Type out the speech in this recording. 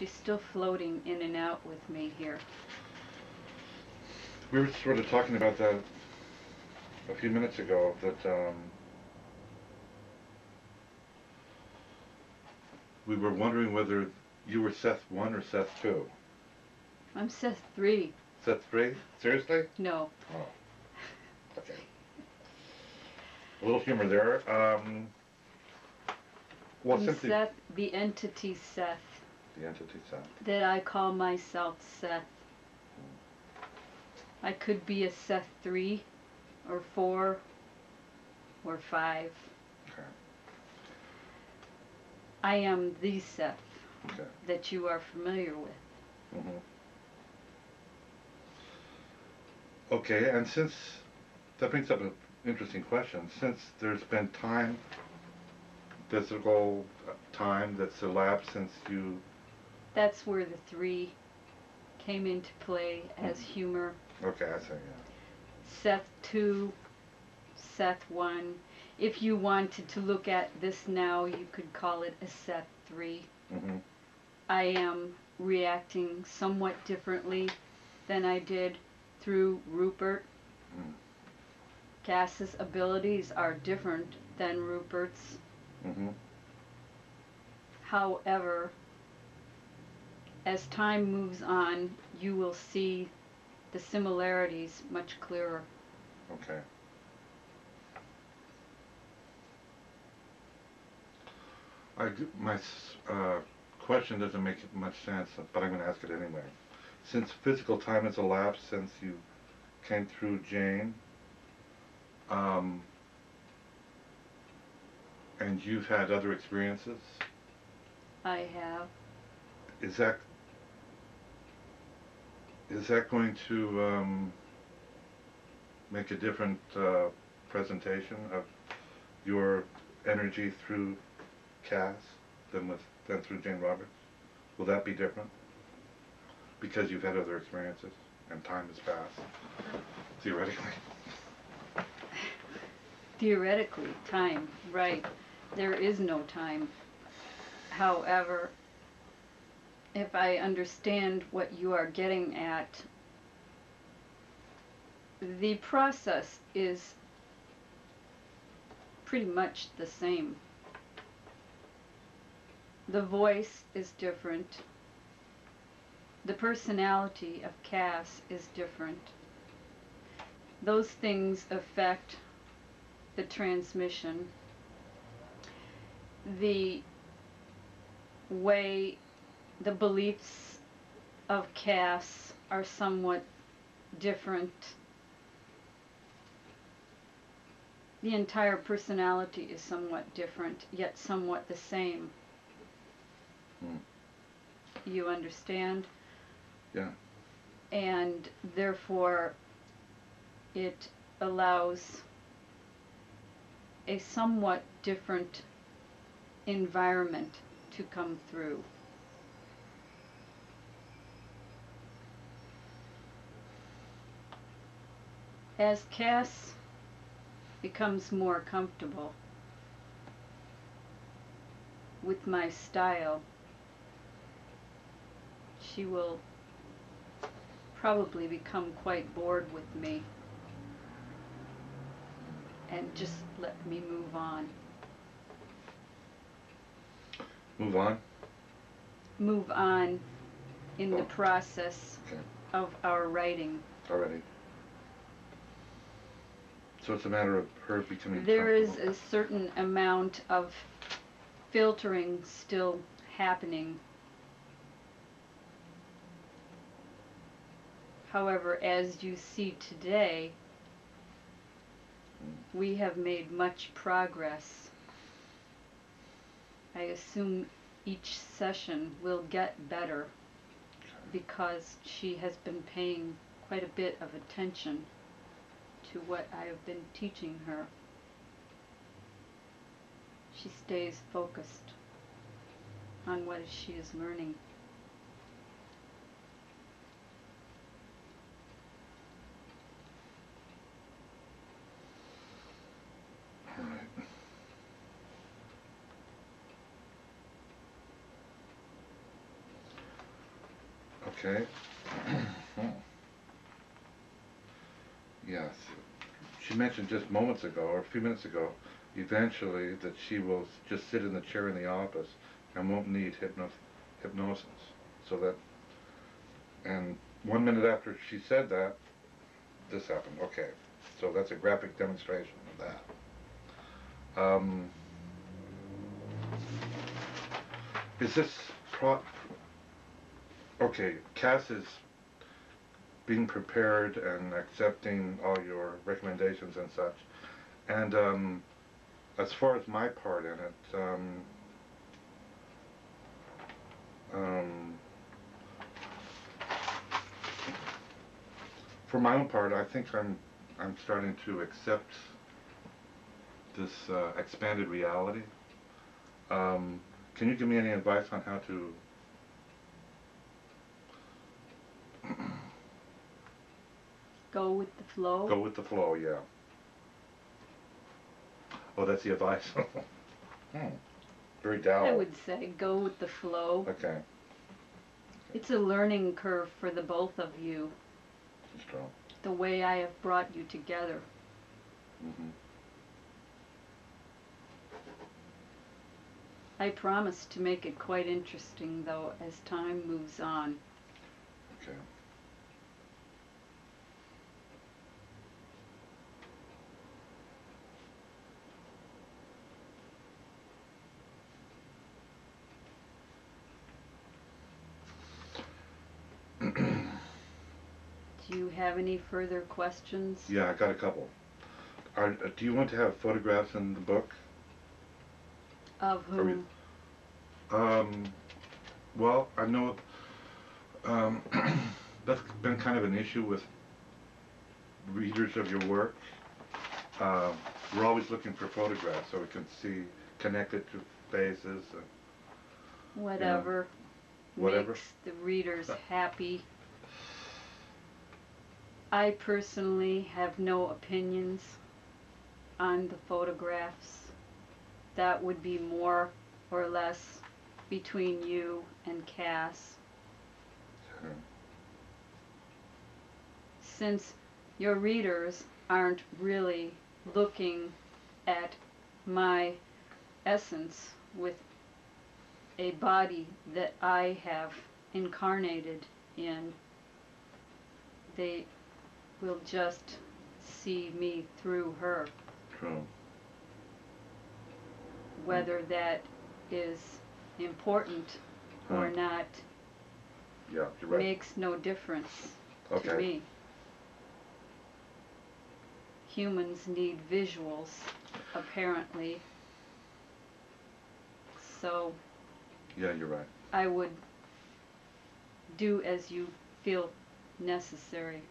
She's still floating in and out with me here. We were sort of talking about that a few minutes ago, that we were wondering whether you were Seth 1 or Seth 2. I'm Seth 3. Seth 3? Seriously? No. Oh, okay. A little humor there. Well, I'm simply Seth, the entity Seth, the entity Seth. that I call myself Seth. I could be a Seth 3 or 4 or 5. Okay. I am the Seth Okay. that you are familiar with. Mm-hmm. Okay, and since that brings up an interesting question, since there's been time, physical time that's elapsed since you. That's where the 3 came into play as humor. Okay, I see. Yeah. Seth 2, Seth 1. If you wanted to look at this now, you could call it a Seth 3. Mm-hmm. I am reacting somewhat differently than I did through Rupert. Mm. Cass's abilities are different than Rupert's. Mm-hmm. However, as time moves on, you will see the similarities much clearer. Okay. My question doesn't make much sense, but I'm going to ask it anyway. Since physical time has elapsed since you came through Jane, um, and you've had other experiences, I have. is that going to make a different presentation of your energy through Cass than through Jane Roberts? Will that be different? Because you've had other experiences and time has passed, theoretically. Theoretically, time, right. There is no time. However, if I understand what you are getting at, the process is pretty much the same. The voice is different. The personality of Cass is different. Those things affect the transmission. The way the beliefs of Cass are somewhat different. The entire personality is somewhat different, yet somewhat the same. Hmm. You understand? Yeah. And therefore, it allows a somewhat different environment to come through. As Cass becomes more comfortable with my style, she will probably become quite bored with me and just let me move on. Move on? Move on in the Oh, process okay. of our writing. Already. So it's a matter of her becoming There is comfortable. a certain amount of filtering still happening. However, as you see today, we have made much progress. I assume each session will get better because she has been paying quite a bit of attention to what I have been teaching her. She stays focused on what she is learning. All right. Okay. Yes. She mentioned just moments ago, or a few minutes ago, eventually that she will just sit in the chair in the office and won't need hypnosis. So that, and 1 minute after she said that, this happened. Okay. So that's a graphic demonstration of that. Is this okay, Cass is being prepared and accepting all your recommendations and such. And as far as my part in it, um, for my own part, I think I'm starting to accept this expanded reality. Can you give me any advice on how to Go with the flow. go with the flow? Yeah. Oh, that's the advice. Hmm. Very Tao. I would say go with the flow. Okay. It's a learning curve for the both of you, Strong. the way I have brought you together. Mm-hmm. I promise to make it quite interesting, though, as time moves on. Okay. Do you have any further questions? Yeah, I got a couple. Do you want to have photographs in the book? Of whom? Um, well, I know um, that's been kind of an issue with readers of your work. Um, we're always looking for photographs so we can see, connect it to faces, Whatever whatever. makes the readers happy. I personally have no opinions on the photographs. That would be more or less between you and Cass. Hmm. Since your readers aren't really looking at my essence with a body that I have incarnated in, they will just see me through her. True. Whether that is important or Huh. not Yeah, you're right. makes no difference to Okay. me. Humans need visuals, apparently, so Yeah, you're right. I would do as you feel necessary.